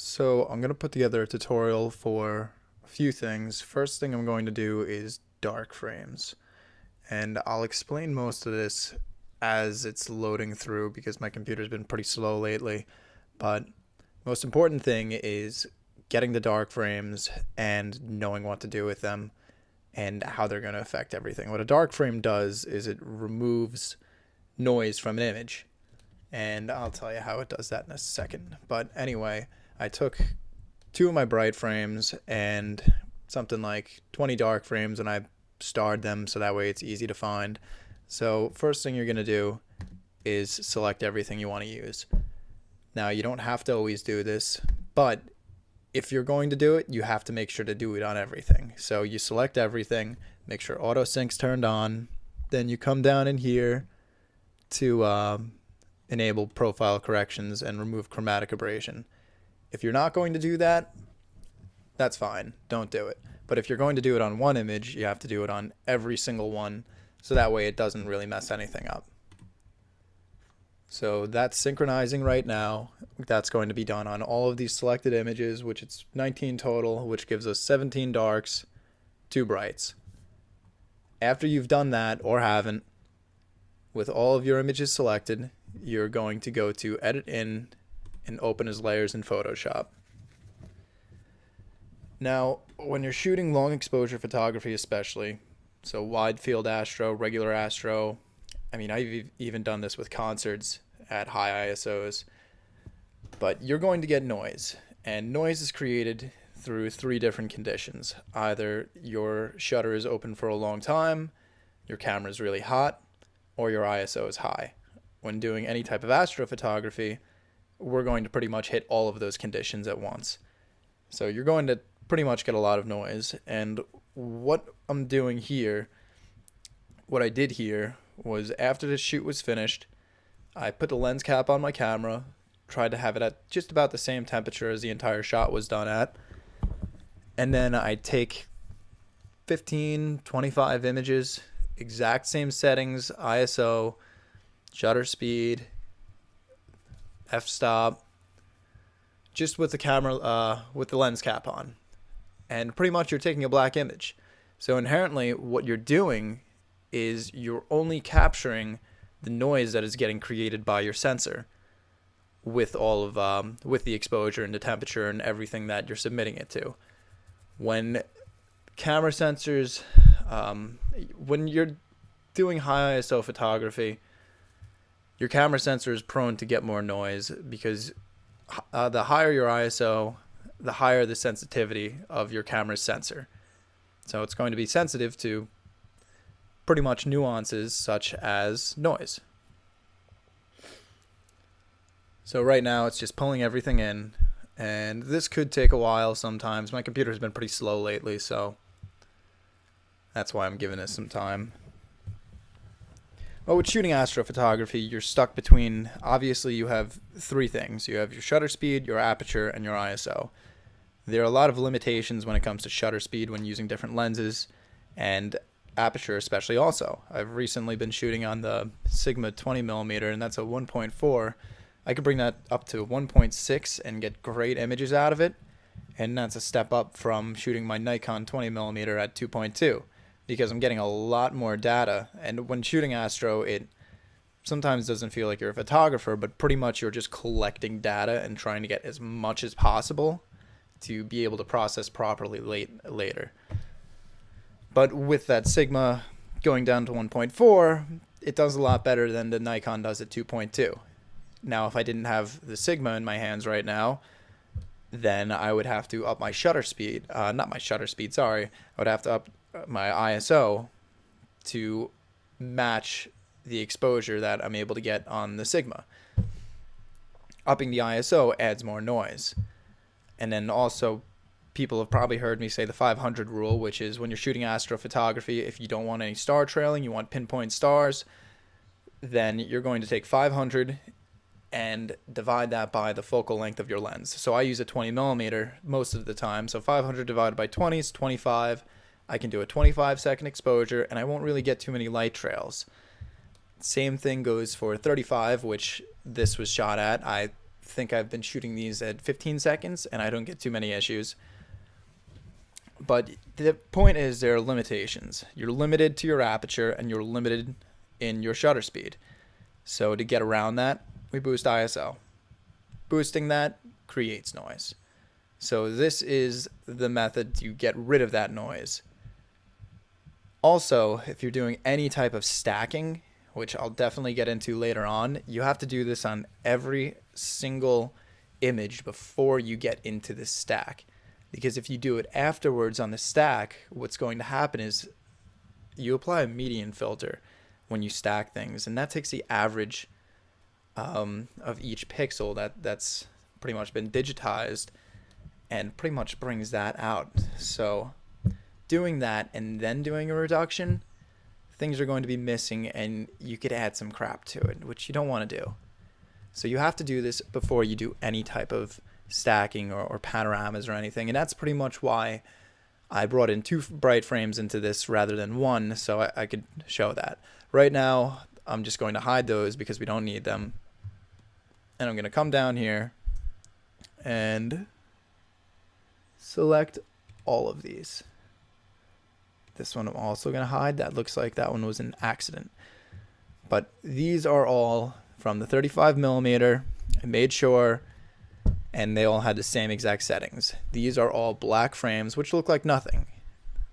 So I'm going to put together a tutorial for a few things. First thing I'm going to do is dark frames. And I'll explain most of this as it's loading through because my computer's been pretty slow lately. But most important thing is getting the dark frames and knowing what to do with them and how they're going to affect everything. What a dark frame does is it removes noise from an image. And I'll tell you how it does that in a second. But anyway, I took two of my bright frames and something like 20 dark frames and I starred them so that way it's easy to find. So first thing you're going to do is select everything you want to use. Now you don't have to always do this, but if you're going to do it, you have to make sure to do it on everything. So you select everything, make sure auto sync's turned on, then you come down in here to enable profile corrections and remove chromatic aberration. If you're not going to do that, that's fine. Don't do it. But if you're going to do it on one image, you have to do it on every single one, so that way it doesn't really mess anything up. So that's synchronizing right now. That's going to be done on all of these selected images, which it's 19 total, which gives us 17 darks, 2 brights. After you've done that, or haven't, with all of your images selected, you're going to go to Edit In and open as layers in Photoshop. Now, when you're shooting long exposure photography especially, so wide field astro, regular astro, I mean, I've even done this with concerts at high ISOs, but you're going to get noise, and noise is created through 3 different conditions. Either your shutter is open for a long time, your camera is really hot, or your ISO is high. When doing any type of astrophotography, we're going to pretty much hit all of those conditions at once. So you're going to pretty much get a lot of noise. And what I'm doing here, what I did here was after the shoot was finished, I put the lens cap on my camera, tried to have it at just about the same temperature as the entire shot was done at. And then I take 15, 25 images, exact same settings, ISO, shutter speed, f-stop, just with the camera, with the lens cap on. And pretty much you're taking a black image. So inherently what you're doing is you're only capturing the noise that is getting created by your sensor with all of, with the exposure and the temperature and everything that you're submitting it to. When camera sensors, when you're doing high ISO photography, your camera sensor is prone to get more noise because the higher your ISO, the higher the sensitivity of your camera's sensor. So it's going to be sensitive to pretty much nuances such as noise. So right now it's just pulling everything in, and this could take a while sometimes. My computer's been pretty slow lately, so that's why I'm giving it some time. Well, with shooting astrophotography, you're stuck between, obviously you have 3 things. You have your shutter speed, your aperture, and your ISO. There are a lot of limitations when it comes to shutter speed when using different lenses, and aperture especially also. I've recently been shooting on the Sigma 20mm, and that's a 1.4. I could bring that up to 1.6 and get great images out of it, and that's a step up from shooting my Nikon 20mm at 2.2. Because I'm getting a lot more data, and when shooting astro, it sometimes doesn't feel like you're a photographer, but pretty much you're just collecting data and trying to get as much as possible to be able to process properly later. But with that Sigma going down to 1.4, it does a lot better than the Nikon does at 2.2. Now, if I didn't have the Sigma in my hands right now, then I would have to up my shutter speed, not my shutter speed, sorry, I would have to up my ISO to match the exposure that I'm able to get on the Sigma. Upping the ISO adds more noise. And then also, people have probably heard me say the 500 rule, which is when you're shooting astrophotography, if you don't want any star trailing, you want pinpoint stars, then you're going to take 500 and divide that by the focal length of your lens. So I use a 20mm most of the time, so 500 divided by 20 is 25. I can do a 25-second exposure, and I won't really get too many light trails. Same thing goes for 35, which this was shot at. I think I've been shooting these at 15 seconds and I don't get too many issues. But the point is there are limitations. You're limited to your aperture and you're limited in your shutter speed. So to get around that, we boost ISO. Boosting that creates noise. So this is the method to get rid of that noise. Also, if you're doing any type of stacking, which I'll definitely get into later on, you have to do this on every single image before you get into the stack. Because if you do it afterwards on the stack, what's going to happen is you apply a median filter when you stack things, and that takes the average of each pixel that's pretty much been digitized and pretty much brings that out. So doing that and then doing a reduction, things are going to be missing and you could add some crap to it, which you don't want to do. So you have to do this before you do any type of stacking or panoramas or anything, and that's pretty much why I brought in 2 bright frames into this rather than 1, so I could show that. Right now I'm just going to hide those because we don't need them, and I'm going to come down here and select all of these. This one I'm also going to hide. That looks like that one was an accident, but these are all from the 35mm. I made sure, and they all had the same exact settings. These are all black frames, which look like nothing.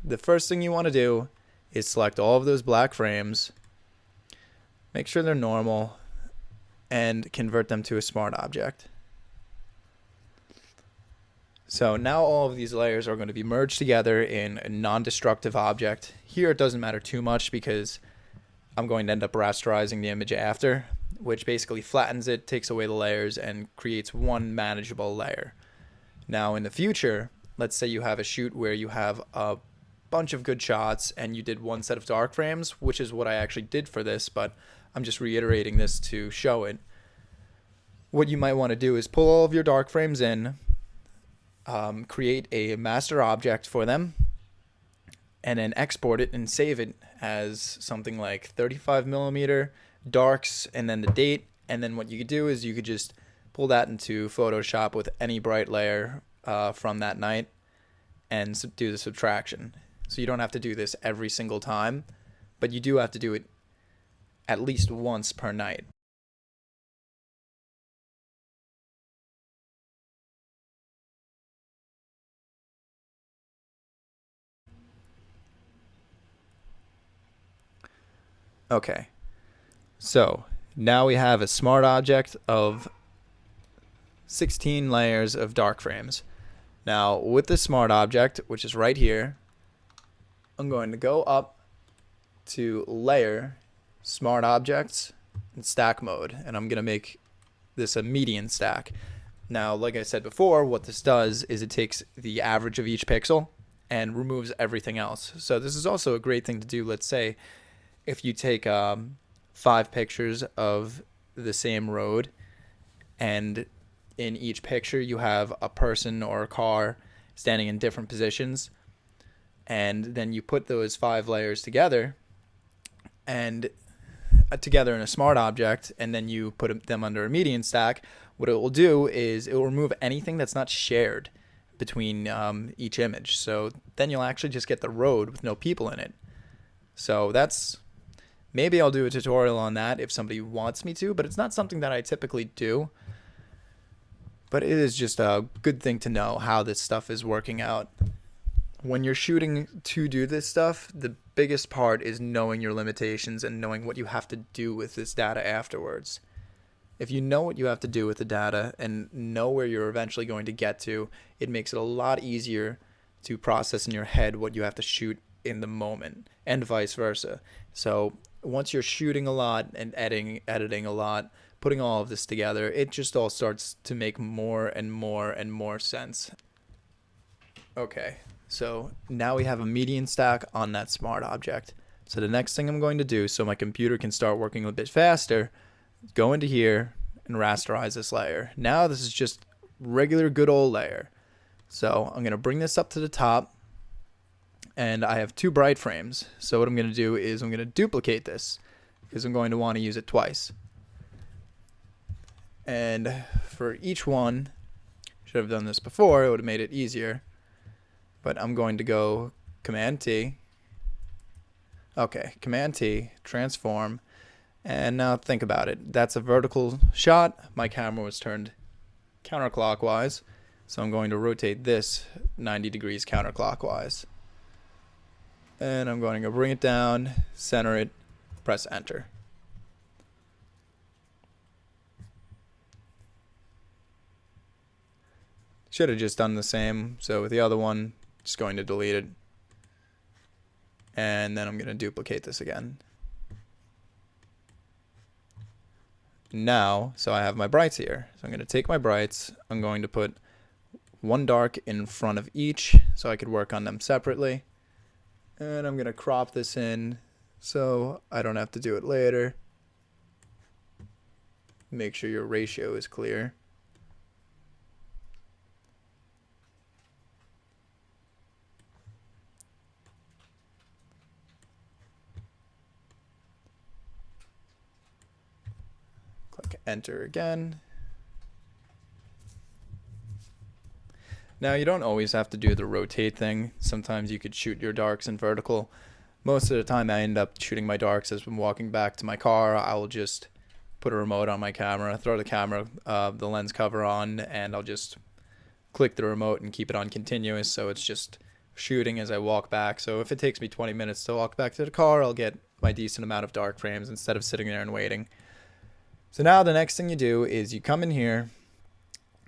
The first thing you want to do is select all of those black frames, make sure they're normal, and convert them to a smart object. So now all of these layers are going to be merged together in a non-destructive object. Here it doesn't matter too much because I'm going to end up rasterizing the image after, which basically flattens it, takes away the layers, and creates one manageable layer. Now in the future, let's say you have a shoot where you have a bunch of good shots and you did one set of dark frames, which is what I actually did for this, but I'm just reiterating this to show it. What you might want to do is pull all of your dark frames in, create a master object for them, and then export it and save it as something like 35mm darks and then the date. And then what you could do is you could just pull that into Photoshop with any bright layer from that night and do the subtraction. So you don't have to do this every single time, but you do have to do it at least once per night. Okay, so now we have a smart object of 16 layers of dark frames. Now with the smart object, which is right here, I'm going to go up to layer, smart objects, and stack mode, and I'm going to make this a median stack. Now, like I said before, what this does is it takes the average of each pixel and removes everything else. So this is also a great thing to do. Let's say if you take 5 pictures of the same road, and in each picture you have a person or a car standing in different positions, and then you put those 5 layers together and together in a smart object, and then you put them under a median stack, what it will do is it will remove anything that's not shared between each image. So then you'll actually just get the road with no people in it. So that's, maybe I'll do a tutorial on that if somebody wants me to, but it's not something that I typically do. But it is just a good thing to know how this stuff is working out. When you're shooting to do this stuff, the biggest part is knowing your limitations and knowing what you have to do with this data afterwards. If you know what you have to do with the data and know where you're eventually going to get to, it makes it a lot easier to process in your head what you have to shoot in the moment, and vice versa. So once you're shooting a lot and editing a lot, putting all of this together, it just all starts to make more and more and more sense. Okay, so now we have a median stack on that smart object. So the next thing I'm going to do, so my computer can start working a bit faster, is go into here and rasterize this layer. Now this is just regular good old layer. So I'm going to bring this up to the top, and I have 2 bright frames. So what I'm going to do is I'm going to duplicate this because I'm going to want to use it twice. And for each one, should have done this before, it would have made it easier. But I'm going to go Command T. Okay, Command T, transform. And now think about it. That's a vertical shot. My camera was turned counterclockwise. So I'm going to rotate this 90 degrees counterclockwise. And I'm going to bring it down, center it, press enter. Should have just done the same. So with the other one, just going to delete it. And then I'm going to duplicate this again. Now, so I have my brights here. So I'm going to take my brights. I'm going to put one dark in front of each so I could work on them separately. And I'm going to crop this in so I don't have to do it later. Make sure your ratio is clear. Click enter again. Now you don't always have to do the rotate thing. Sometimes you could shoot your darks in vertical. Most of the time I end up shooting my darks as I'm walking back to my car. I will just put a remote on my camera, throw the lens cover on, and I'll just click the remote and keep it on continuous, so it's just shooting as I walk back. So if it takes me 20 minutes to walk back to the car, I'll get my decent amount of dark frames instead of sitting there and waiting. So now the next thing you do is you come in here,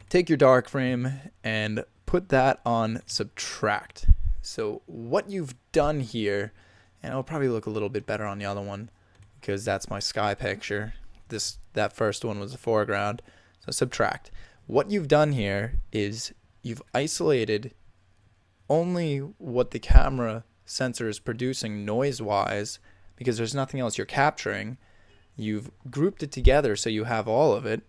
take your dark frame, and put that on subtract. So what you've done here, and it'll probably look a little bit better on the other one because that's my sky picture. That first one was the foreground. So subtract. What you've done here is you've isolated only what the camera sensor is producing noise-wise because there's nothing else you're capturing. You've grouped it together so you have all of it,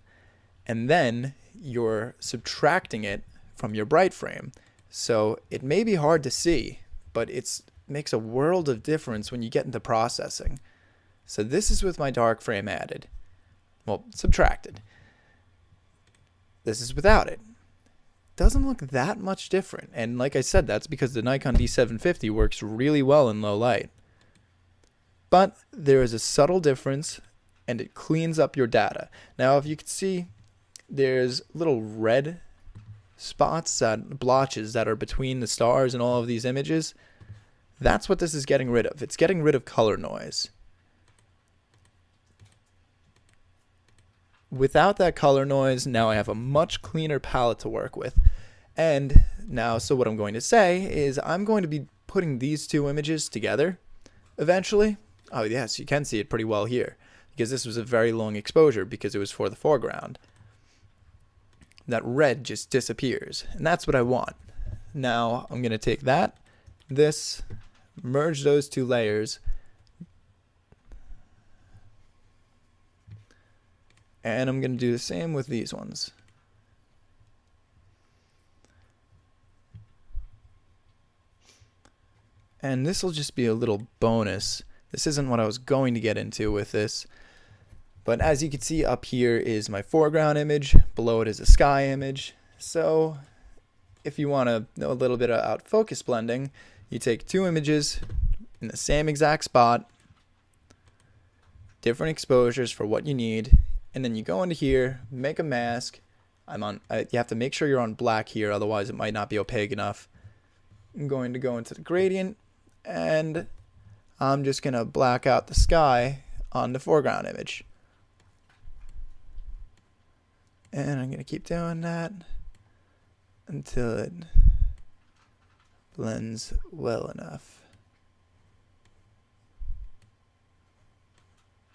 and then you're subtracting it from your bright frame. So it may be hard to see, but it makes a world of difference when you get into processing. So this is with my dark frame added. Well, subtracted. This is without it. Doesn't look that much different. And like I said, that's because the Nikon D750 works really well in low light. But there is a subtle difference, and it cleans up your data. Now, if you can see, there's little red spots, blotches that are between the stars and all of these images. That's what this is getting rid of. It's getting rid of color noise. Without that color noise, now I have a much cleaner palette to work with. And now, so what I'm going to say is I'm going to be putting these two images together eventually. Oh yes, you can see it pretty well here because this was a very long exposure because it was for the foreground. That red just disappears, and that's what I want. Now I'm going to take this, merge those two layers, and I'm going to do the same with these ones. And this will just be a little bonus. This isn't what I was going to get into with this. But as you can see, up here is my foreground image. Below it is a sky image. So if you want to know a little bit about focus blending, you take two images in the same exact spot, different exposures for what you need, and then you go into here, make a mask. You have to make sure you're on black here, otherwise it might not be opaque enough. I'm going to go into the gradient, and I'm just going to black out the sky on the foreground image. And I'm going to keep doing that until it blends well enough.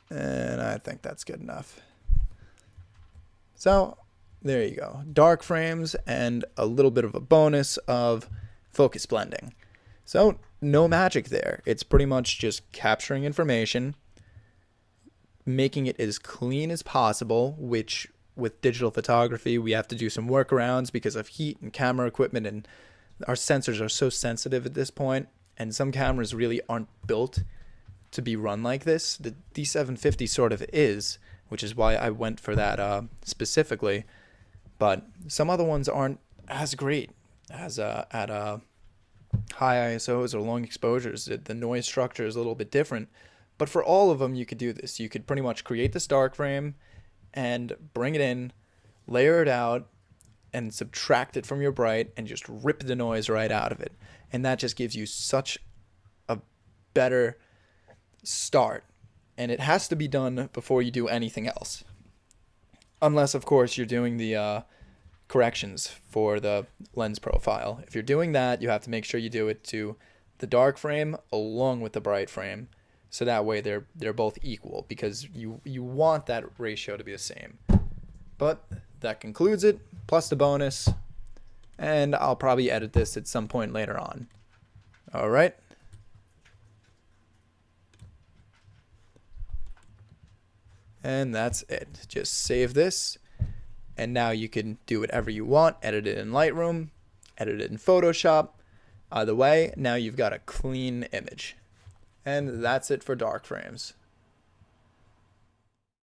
And I think that's good enough. So there you go. Dark frames and a little bit of a bonus of focus blending. So no magic there. It's pretty much just capturing information, making it as clean as possible, which with digital photography, we have to do some workarounds because of heat and camera equipment, and our sensors are so sensitive at this point, and some cameras really aren't built to be run like this. The D750 sort of is, which is why I went for that specifically. But some other ones aren't as great as at high ISOs or long exposures. The noise structure is a little bit different. But for all of them, you could do this. You could pretty much create this dark frame and bring it in, layer it out, and subtract it from your bright and just rip the noise right out of it. And that just gives you such a better start. And it has to be done before you do anything else. Unless, of course, you're doing the corrections for the lens profile. If you're doing that, you have to make sure you do it to the dark frame along with the bright frame. So that way they're both equal, because you want that ratio to be the same. But that concludes it, plus the bonus. And I'll probably edit this at some point later on. All right. And that's it. Just save this. And now you can do whatever you want. Edit it in Lightroom. Edit it in Photoshop. Either way, now you've got a clean image. And that's it for dark frames.